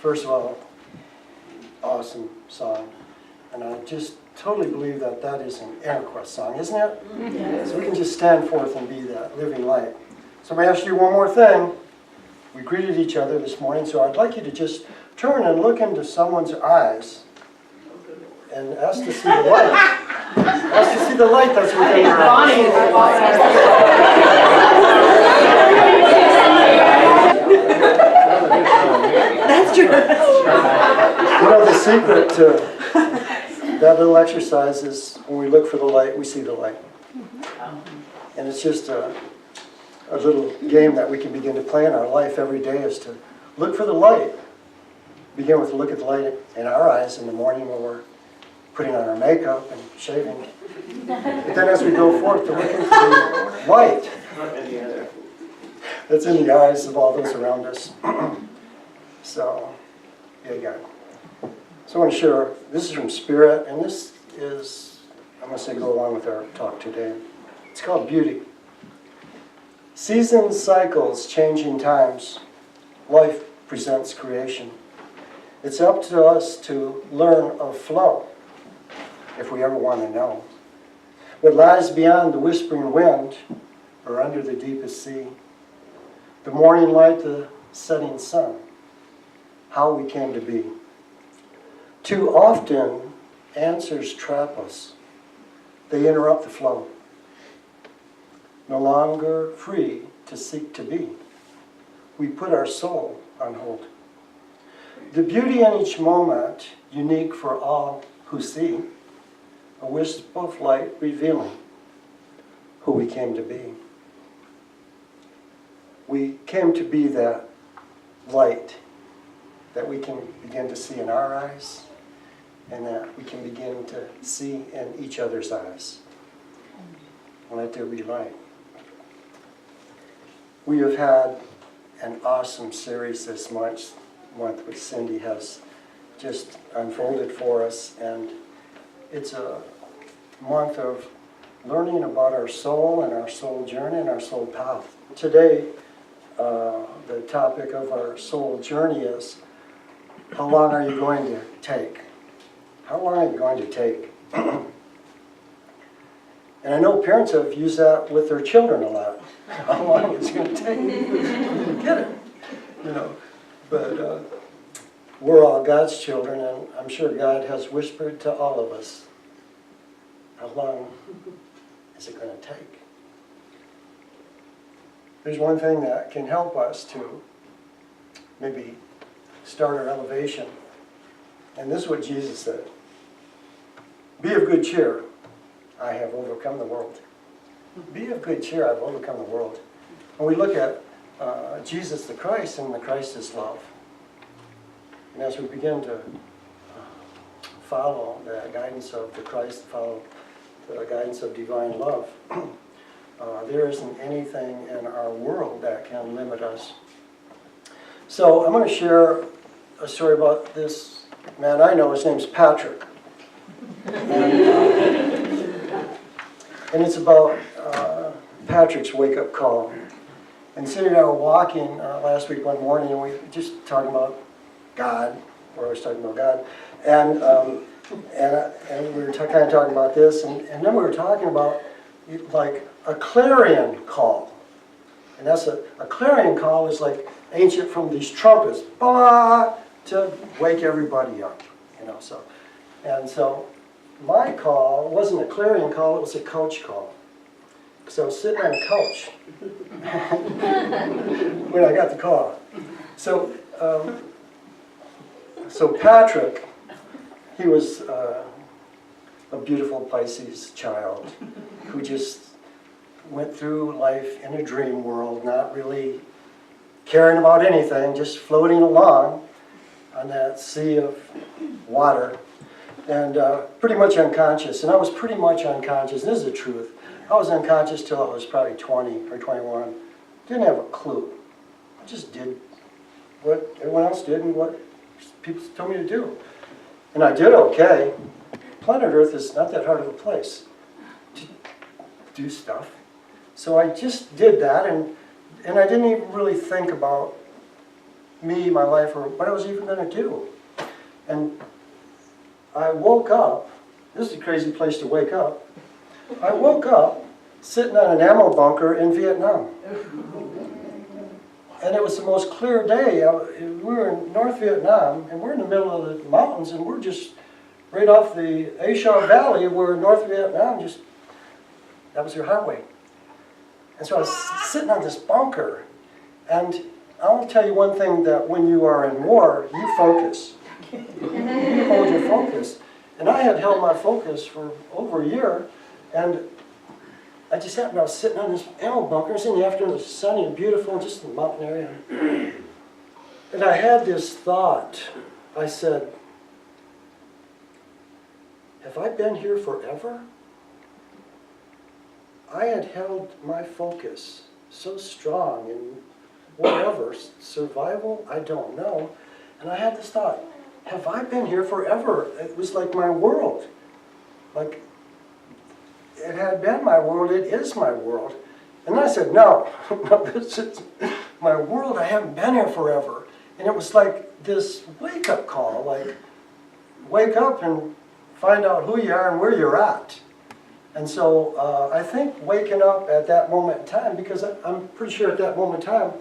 First of all, awesome song. And I just totally believe that that is an Interquest song, isn't it? Yes. So we can just stand forth and be that living light. So I'm going to ask you one more thing. We greeted each other this morning, so I'd like you to just turn and look into someone's eyes and ask to see the light. Ask to see the light that's within your eyes. That's true. You know, the secret to that little exercise is when we look for the light, we see the light. And it's just a little game that we can begin to play in our life every day, is to look for the light. Begin with a look at the light in our eyes in the morning when we're putting on our makeup and shaving. But then as we go forth, to look into the light that's in the eyes of all those around us. So, yeah, God. So I want to share, this is from Spirit, and this is, I'm going to say, go along with our talk today. It's called Beauty. Seasons, cycles, changing times. Life presents creation. It's up to us to learn of flow, if we ever want to know. What lies beyond the whispering wind, or under the deepest sea. The morning light, the setting sun. How we came to be. Too often, answers trap us. They interrupt the flow. No longer free to seek to be. We put our soul on hold. The beauty in each moment, unique for all who see. A wisp of light revealing who we came to be. We came to be that light that we can begin to see in our eyes, and that we can begin to see in each other's eyes. Let there be light. We have had an awesome series this month which Cindy has just unfolded for us, and it's a month of learning about our soul and our soul journey and our soul path. Today, the topic of our soul journey is, how long are you going to take? How long are you going to take? And I know parents have used that with their children a lot. How long it's going to take to get it, you know. But we're all God's children, and I'm sure God has whispered to all of us, how long is it going to take? There's one thing that can help us to maybe start our elevation. And this is what Jesus said. Be of good cheer. I have overcome the world. Be of good cheer. I've overcome the world. When we look at Jesus the Christ, and the Christ is love. And as we begin to follow the guidance of the Christ, follow the guidance of divine love, there isn't anything in our world that can limit us. So I'm going to share a story about this man I know. His name's Patrick. And it's about Patrick's wake-up call. And Cindy and I were walking last week one morning, and we were just talking about God. We're always talking about God. And we were kind of talking about this, and then we were talking about like a clarion call. And that's a clarion call is like ancient from these trumpets, bah, to wake everybody up, you know. So my call wasn't a clarion call; it was a couch call. Because I was sitting on a couch when I got the call. So Patrick, he was a beautiful Pisces child who just went through life in a dream world, not really caring about anything, just floating along on that sea of water, and pretty much unconscious. And I was pretty much unconscious, and this is the truth. I was unconscious till I was probably 20 or 21. Didn't have a clue. I just did what everyone else did and what people told me to do. And I did okay. Planet Earth is not that hard of a place to do stuff. So I just did that, and I didn't even really think about me, my life, or what I was even going to do. And I woke up, this is a crazy place to wake up, I woke up sitting on an ammo bunker in Vietnam. And it was the most clear day. We were in North Vietnam, and we're in the middle of the mountains, and we're just right off the A Shau Valley, where North Vietnam just, that was their highway. And so I was sitting on this bunker, and I want to tell you one thing, that when you are in war, you focus. You hold your focus. And I had held my focus for over a year, and I just happened, I was sitting on this ammo bunker, it was in the afternoon, it was sunny and beautiful, just in the mountain area. And I had this thought. I said, have I been here forever? I had held my focus so strong in whatever, survival, I don't know. And I had this thought, have I been here forever? It was like my world. Like, it had been my world, it is my world. And I said, no, this is my world, I haven't been here forever. And it was like this wake-up call, like, wake up and find out who you are and where you're at. And so I think waking up at that moment in time, because I'm pretty sure at that moment in time,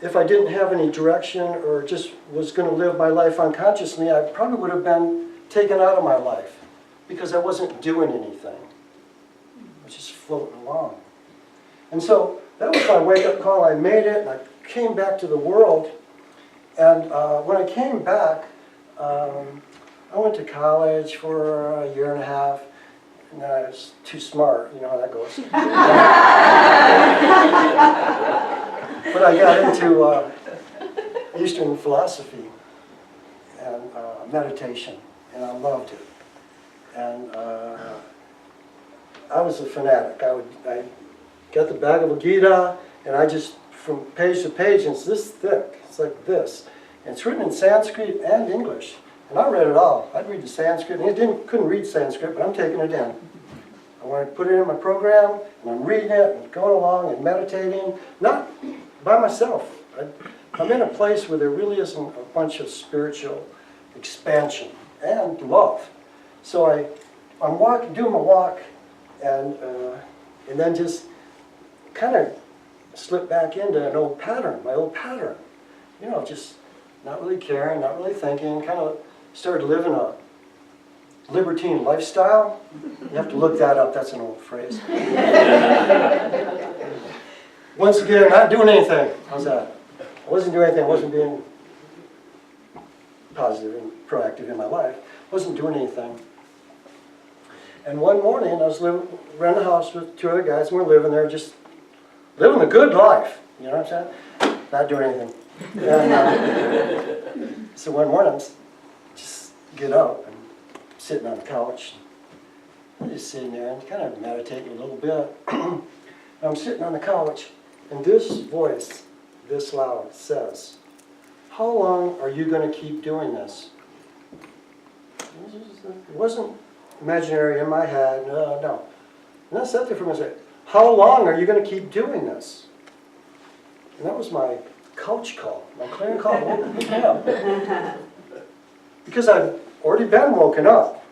if I didn't have any direction or just was going to live my life unconsciously, I probably would have been taken out of my life because I wasn't doing anything. I was just floating along. And so that was my wake-up call. I made it, and I came back to the world. And when I came back, I went to college for a year and a half. And I was too smart, you know how that goes. But I got into Eastern philosophy and meditation, and I loved it. And I was a fanatic. I got the Bhagavad Gita, and I just, from page to page, and it's this thick, it's like this. And it's written in Sanskrit and English. And I read it all. I'd read the Sanskrit, and couldn't read Sanskrit, but I'm taking it in. I want to put it in my program, and I'm reading it, and going along, and meditating, not by myself. I'm in a place where there really isn't a bunch of spiritual expansion and love. So I'm walking, doing my walk, and then just kind of slip back into an old pattern, my old pattern. You know, just not really caring, not really thinking, kind of started living a libertine lifestyle. You have to look that up, that's an old phrase. Once again, not doing anything. How's that? I wasn't doing anything, I wasn't being positive and proactive in my life. I wasn't doing anything. And one morning, I was renting a house with two other guys, and we're living there, just living the good life. You know what I'm saying? Not doing anything. And, so one morning, I'm just get up and sitting on the couch. I'm just sitting there and kind of meditating a little bit. I'm sitting on the couch, and this voice, this loud, says, how long are you going to keep doing this? It wasn't imaginary in my head, no. And I sat there for a minute and said, how long are you going to keep doing this? And that was my couch call, my clarion call, woke me up. Because I'd already been woken up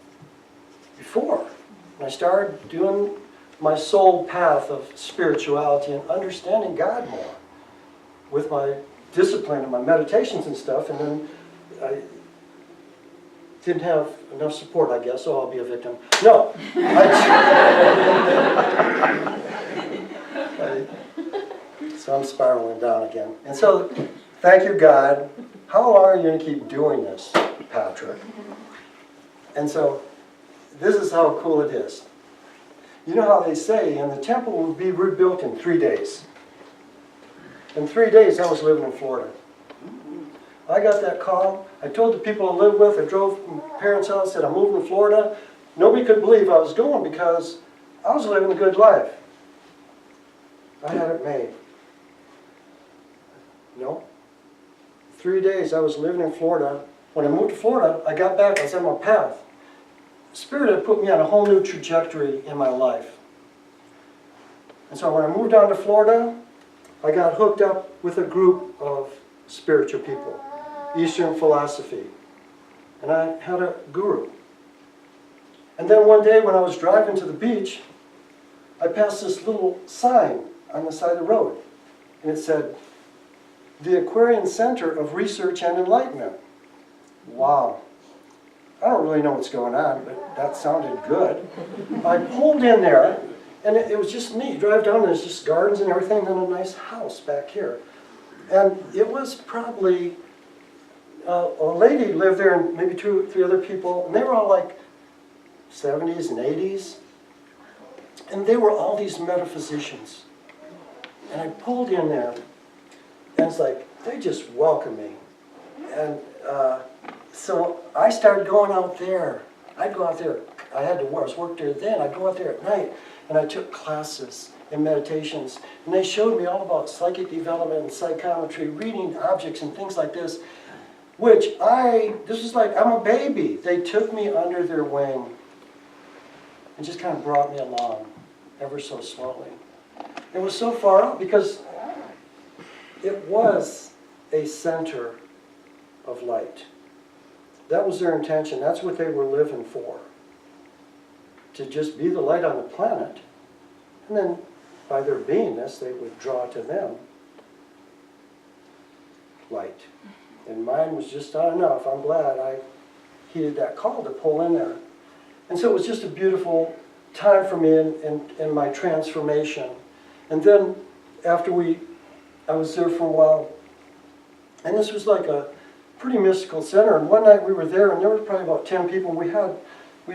before. And I started doing my soul path of spirituality and understanding God more with my discipline and my meditations and stuff. And then I didn't have enough support, I guess, so I'll be a victim. No. So I'm spiraling down again. And so, thank you, God. How long are you going to keep doing this, Patrick? And so, this is how cool it is. You know how they say, and the temple will be rebuilt in 3 days. In 3 days, I was living in Florida. I got that call. I told the people I lived with, I drove to my parents' house, said I'm moving to Florida. Nobody could believe I was going because I was living a good life. I had it made. No. 3 days I was living in Florida. When I moved to Florida, I got back, I was on my path. Spirit had put me on a whole new trajectory in my life. And so when I moved down to Florida, I got hooked up with a group of spiritual people, Eastern philosophy. And I had a guru. And then one day when I was driving to the beach, I passed this little sign on the side of the road. And it said, "The Aquarian Center of Research and Enlightenment." Wow. I don't really know what's going on, but that sounded good. I pulled in there, and it was just neat. You drive down, and there's just gardens and everything, and then a nice house back here. And it was probably, a lady lived there, and maybe 2 or 3 other people, and they were all like 70s and 80s. And they were all these metaphysicians. And I pulled in there, and it's like, they just welcomed me. And so I started going out there. I'd go out there. I had to work. I was worked there then. I'd go out there at night, and I took classes and meditations. And they showed me all about psychic development and psychometry, reading objects and things like this, which this was like, I'm a baby. They took me under their wing and just kind of brought me along ever so slowly. It was so far out because it was a center of light. That was their intention. That's what they were living for. To just be the light on the planet. And then by their beingness, they would draw to them light. And mine was just not enough. I'm glad I heeded that call to pull in there. And so it was just a beautiful time for me in my transformation. And then after I was there for a while, and this was like a pretty mystical center. And one night we were there, and there were probably about 10 people. We'd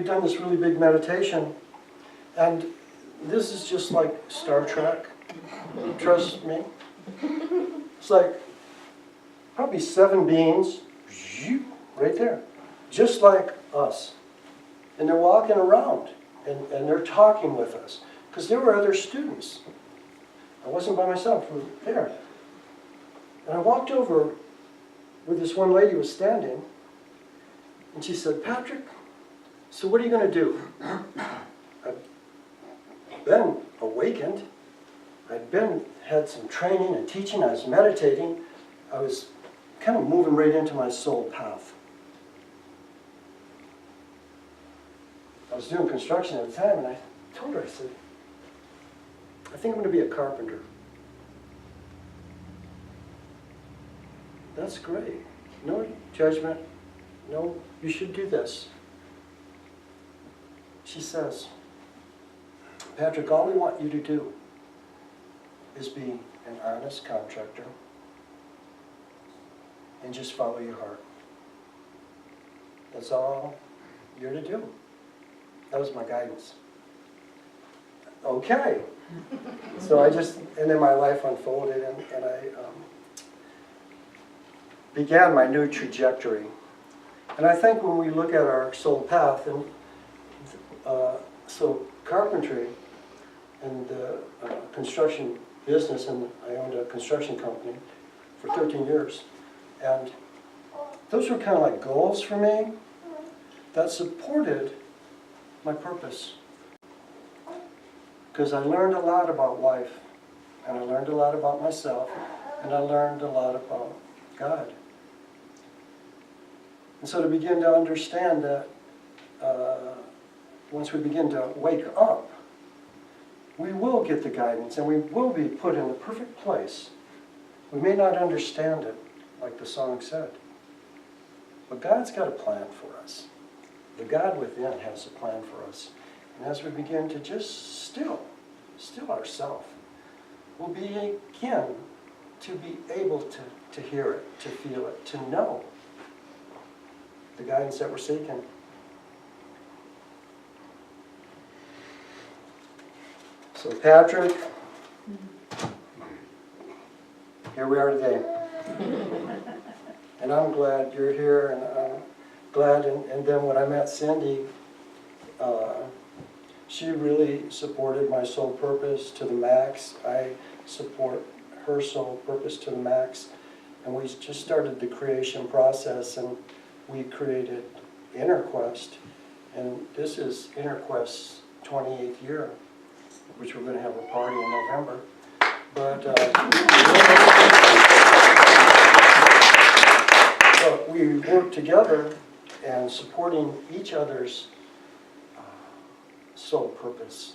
done this really big meditation, and this is just like Star Trek. Trust me. It's like probably 7 beings, right there, just like us. And they're walking around, and they're talking with us, because there were other students. I wasn't by myself, we were there. And I walked over where this one lady was standing, and she said, "Patrick, so what are you going to do?" I've been awakened. Had some training and teaching. I was meditating. I was kind of moving right into my soul path. I was doing construction at the time, and I told her, I said, "I think I'm going to be a carpenter." "That's great. No judgment. No, you should do this." She says, "Patrick, all we want you to do is be an honest contractor and just follow your heart. That's all you're to do." That was my guidance. Okay. So and then my life unfolded, and I began my new trajectory. And I think when we look at our soul path, and so carpentry and the construction business, and I owned a construction company for 13 years. And those were kind of like goals for me that supported my purpose. Because I learned a lot about life, and I learned a lot about myself, and I learned a lot about God. And so to begin to understand that once we begin to wake up, we will get the guidance, and we will be put in the perfect place. We may not understand it, like the song said, but God's got a plan for us. The God within has a plan for us. And as we begin to just still ourselves, we'll begin to be able to hear it, to feel it, to know the guidance that we're seeking. So Patrick, here we are today. And I'm glad you're here, and I'm glad, and then when I met Cindy, she really supported my soul purpose to the max. I support her soul purpose to the max. And we just started the creation process, and we created Inner Quest. And this is Inner Quest's 28th year, which we're going to have a party in November. But we work together and supporting each other's soul purpose.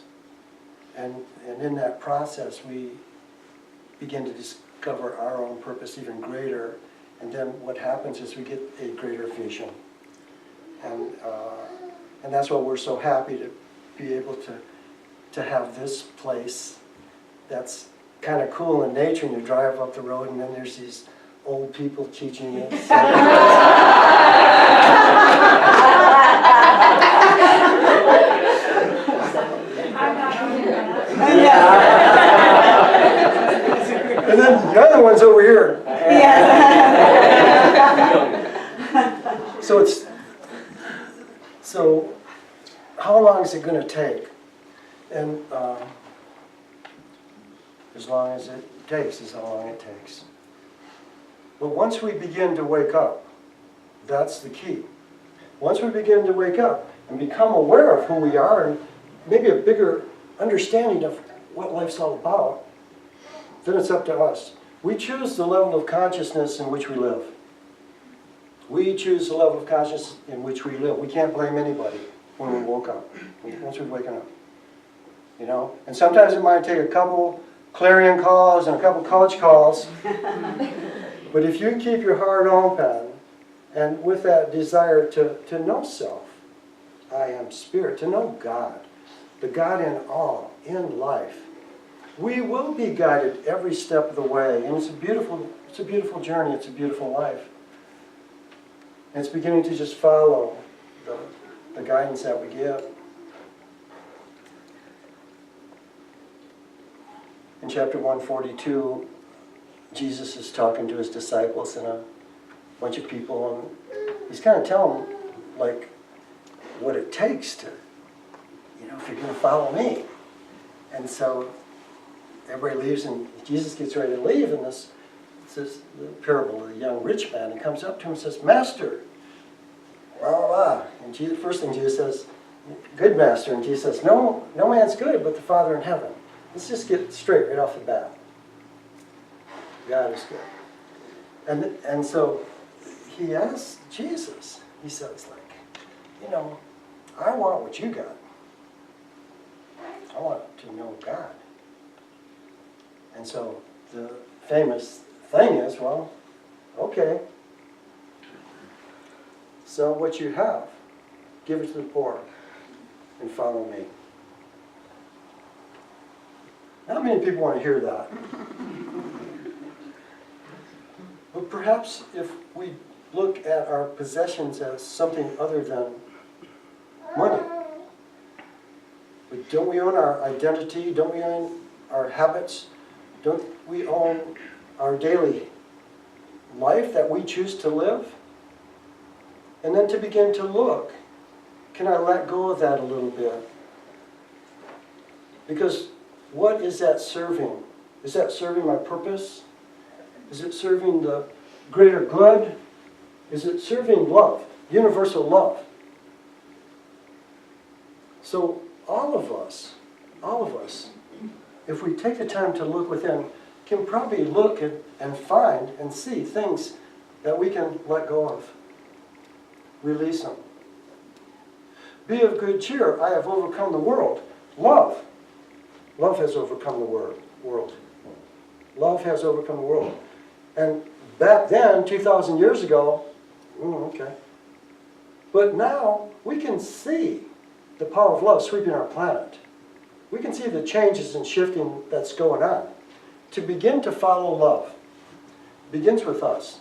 And in that process, we begin to discover our own purpose even greater. And then what happens is we get a greater vision. And that's why we're so happy to be able to have this place that's kind of cool in nature, and you drive up the road and then there's these old people teaching us. And then the other one's over here. So how long is it going to take? And as long as it takes is how long it takes. But once we begin to wake up, that's the key. Once we begin to wake up and become aware of who we are and maybe a bigger understanding of what life's all about, then it's up to us. We choose the level of consciousness in which we live. We choose the level of consciousness in which we live. We can't blame anybody when we woke up, once we've woken up. You know? And sometimes it might take a couple clarion calls and a couple coach calls. But if you keep your heart open and with that desire to know self, I am spirit, to know God, the God in all, in life, we will be guided every step of the way. And it's a beautiful journey, it's a beautiful life. And it's beginning to just follow the guidance that we give. In chapter 142, Jesus is talking to his disciples and a bunch of people, and he's kind of telling them, like, what it takes to, you know, if you're going to follow me. And so everybody leaves, and Jesus gets ready to leave, and this is the parable of the young rich man. He comes up to him and says, Master, blah, blah, blah. And Jesus, first thing Jesus says, good master. And Jesus says, no man's good but the Father in heaven. Let's just get straight right off the bat. God is good. And so he asks Jesus, he says, like, you know, I want what you got. I want to know God. And so the famous thing is, well, okay, sell what you have, give it to the poor, and follow me. Not many people want to hear that. But perhaps if we look at our possessions as something other than money. But don't we own our identity? Don't we own our habits? Don't we own our daily life that we choose to live? And then to begin to look, can I let go of that a little bit? Because what is that serving? Is that serving my purpose? Is it serving the greater good? Is it serving love, universal love? So all of us, if we take the time to look within, can probably look and find and see things that we can let go of. Release them. Be of good cheer. I have overcome the world. Love. Love has overcome the world. Love has overcome the world. And back then, 2,000 years ago, okay. But now, we can see the power of love sweeping our planet. We can see the changes and shifting that's going on. To begin to follow love begins with us.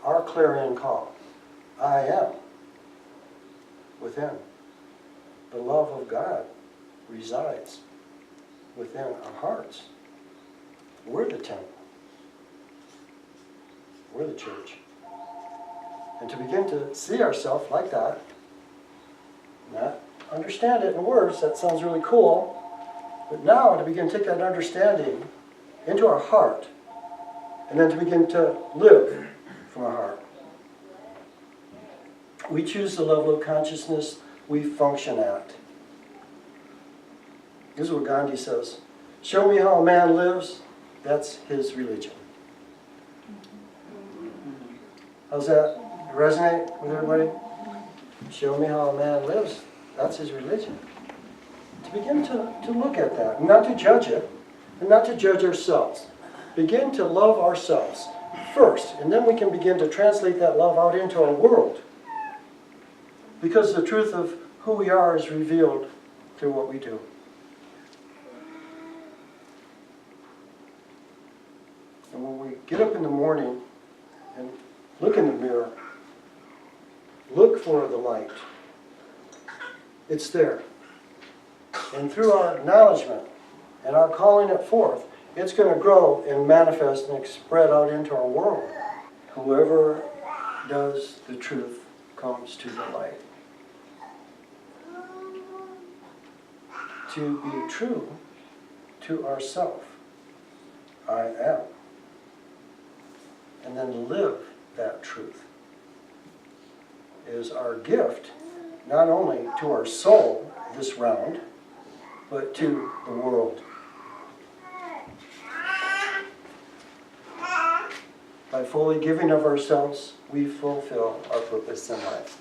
Our clarion call. I am within. The love of God resides within our hearts. We're the temple. We're the church. And to begin to see ourselves like that, not understand it in words, that sounds really cool, but now to begin to take that understanding into our heart, and then to begin to live from our heart. We choose the level of consciousness we function at. This is what Gandhi says. Show me how a man lives, that's his religion. How's that? Resonate with everybody? Show me how a man lives. That's his religion. To begin to look at that, not to judge it, and not to judge ourselves. Begin to love ourselves first, and then we can begin to translate that love out into our world. Because the truth of who we are is revealed through what we do. And when we get up in the morning and look in the mirror, look for the light. It's there. And through our acknowledgement and our calling it forth, it's going to grow and manifest and spread out into our world. Whoever does the truth comes to the light. To be true to ourself, I am. And then live that truth is our gift, not only to our soul, this round, but to the world. By fully giving of ourselves, we fulfill our purpose in life.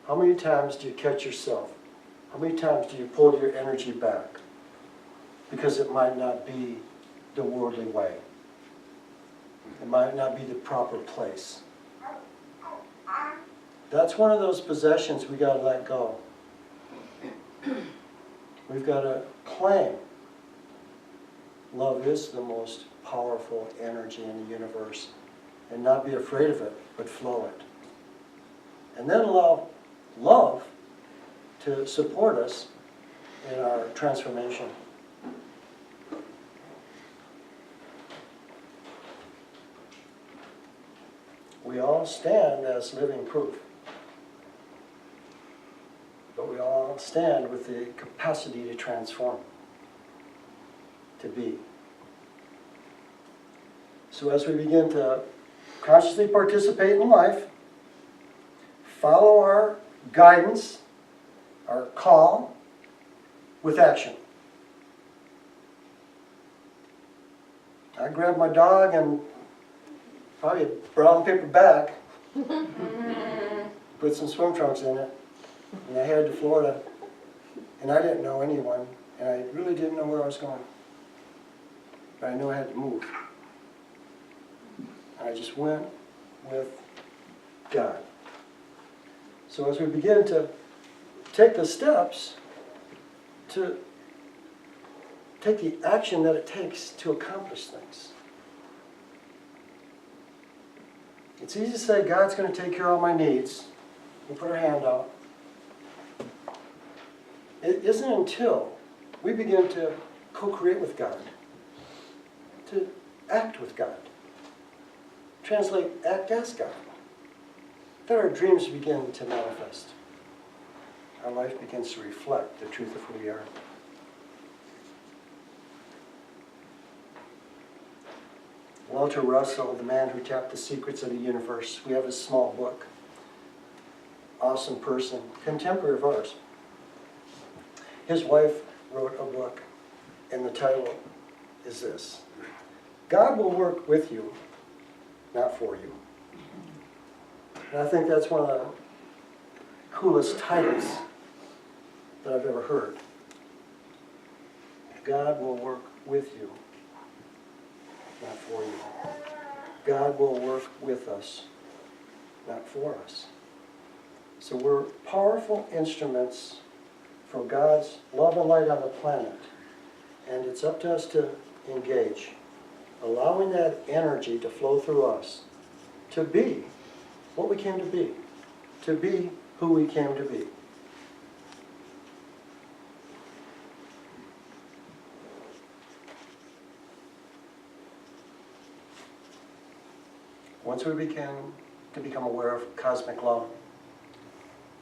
How many times do you catch yourself? How many times do you pull your energy back? Because it might not be the worldly way. It might not be the proper place. That's one of those possessions we got to let go. We've got to claim. Love is the most powerful energy in the universe. And not be afraid of it, but flow it. And then allow love to support us in our transformation. We all stand as living proof. But we all stand with the capacity to transform, to be. So as we begin to consciously participate in life, follow our guidance, our call, with action. I grabbed my dog and probably a brown paper bag, put some swim trunks in it, and I headed to Florida. And I didn't know anyone, and I really didn't know where I was going. But I knew I had to move. And I just went with God. So as we begin to take the steps to take the action that it takes to accomplish things. It's easy to say, God's going to take care of all my needs. We put our hand out. It isn't until we begin to co-create with God, to act with God, translate act as God, that our dreams begin to manifest. Our life begins to reflect the truth of who we are. Walter Russell, the man who tapped the secrets of the universe, we have a small book. Awesome person, contemporary of ours. His wife wrote a book, and the title is this: God will work with you, not for you. And I think that's one of the coolest titles that I've ever heard. God will work with you, not for you. God will work with us, not for us. So we're powerful instruments for God's love and light on the planet. And it's up to us to engage, allowing that energy to flow through us, to be what we came to be who we came to be. Once we begin to become aware of cosmic love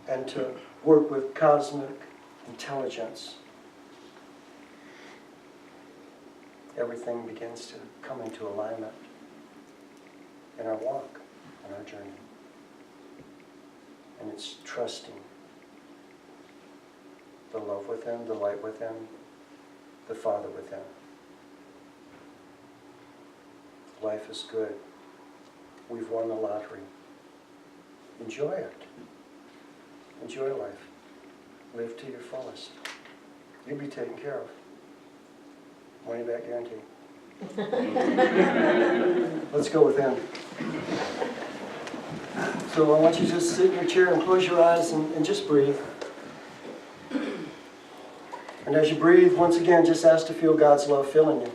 and to work with cosmic intelligence, everything begins to come into alignment in our walk, in our journey. And it's trusting the love within, the light within, the Father within. Life is good. We've won the lottery. Enjoy it. Enjoy life. Live to your fullest. You'll be taken care of. Money back guarantee. Let's go with him. So I want you to just sit in your chair and close your eyes and just breathe. And as you breathe, once again, just ask to feel God's love filling you.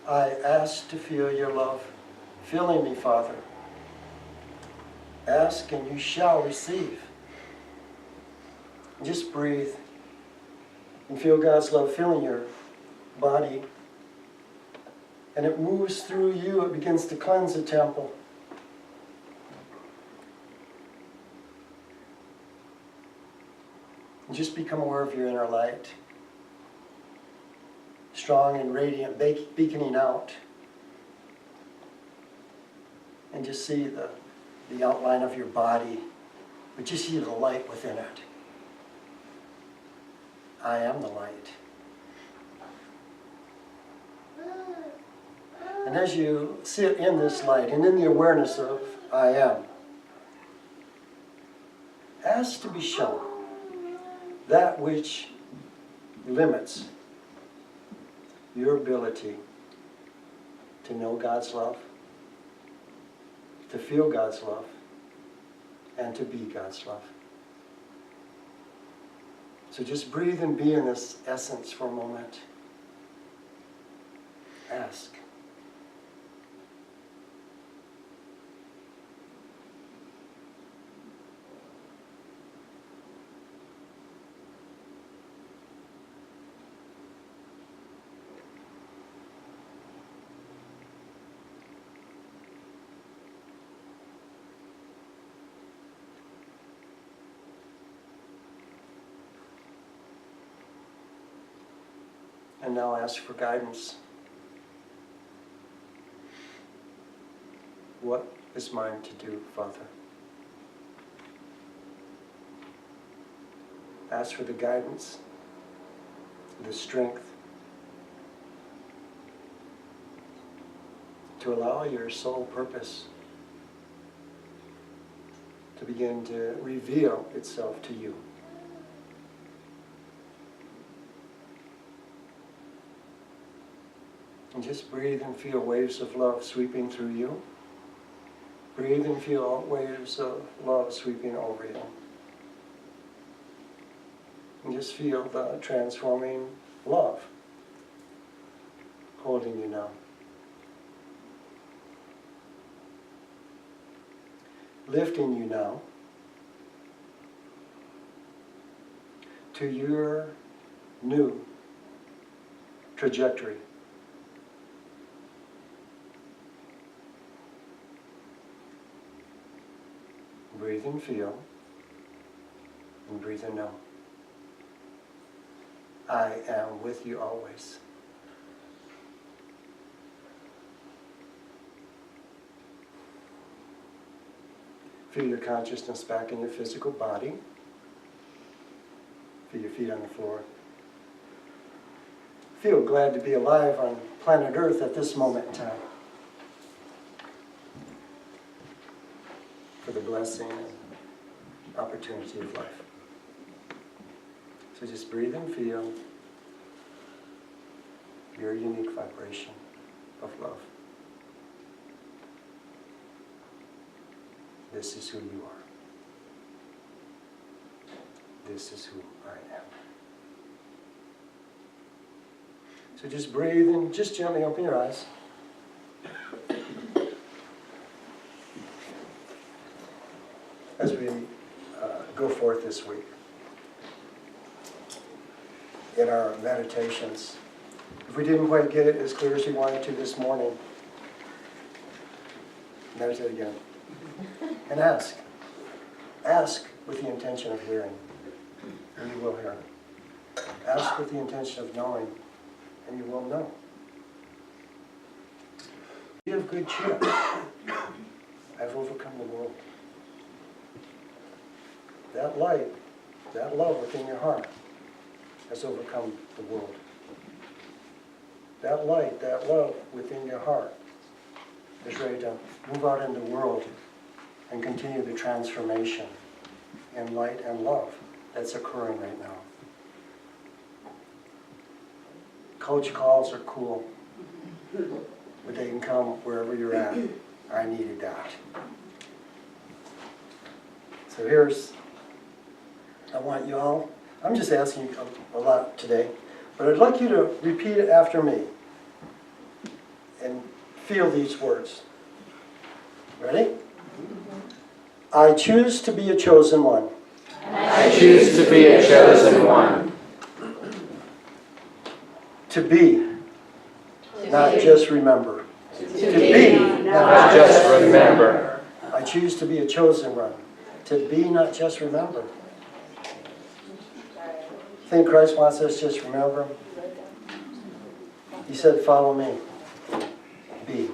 I ask to feel your love filling me, Father. Ask and you shall receive. And just breathe and feel God's love filling your body. And it moves through you. It begins to cleanse the temple. And just become aware of your inner light. Strong and radiant, beaconing out. And just see the outline of your body, but just see the light within it. I am the light. And as you sit in this light and in the awareness of I am, ask to be shown that which limits your ability to know God's love, to feel God's love, and to be God's love. So just breathe and be in this essence for a moment. Ask. And now ask for guidance. What is mine to do, Father? Ask for the guidance, the strength to allow your soul purpose to begin to reveal itself to you. And just breathe and feel waves of love sweeping through you. Breathe and feel waves of love sweeping over you. And just feel the transforming love holding you now. Lifting you now to your new trajectory. Breathe and feel, and breathe and know. I am with you always. Feel your consciousness back in your physical body. Feel your feet on the floor. Feel glad to be alive on planet Earth at this moment in time. For the blessing and opportunity of life. So just breathe and feel your unique vibration of love. This is who you are. This is who I am. So just breathe and just gently open your eyes. As we go forth this week in our meditations, if we didn't quite get it as clear as we wanted to this morning, meditate again. And ask. Ask with the intention of hearing, and you will hear. Ask with the intention of knowing, and you will know. Be of good cheer. I've overcome the world. That light, that love within your heart has overcome the world. That light, that love within your heart is ready to move out in the world and continue the transformation in light and love that's occurring right now. Coach calls are cool, but they can come wherever you're at. I needed that. So I want you all, I'm just asking you a lot today, but I'd like you to repeat it after me and feel these words. Ready? I choose to be a chosen one. I choose to be a chosen one. To be, not just remember. To be, Not just remember. I choose to be a chosen one. To be, not just remember. Think Christ wants us just remember him? He said, follow me. Be.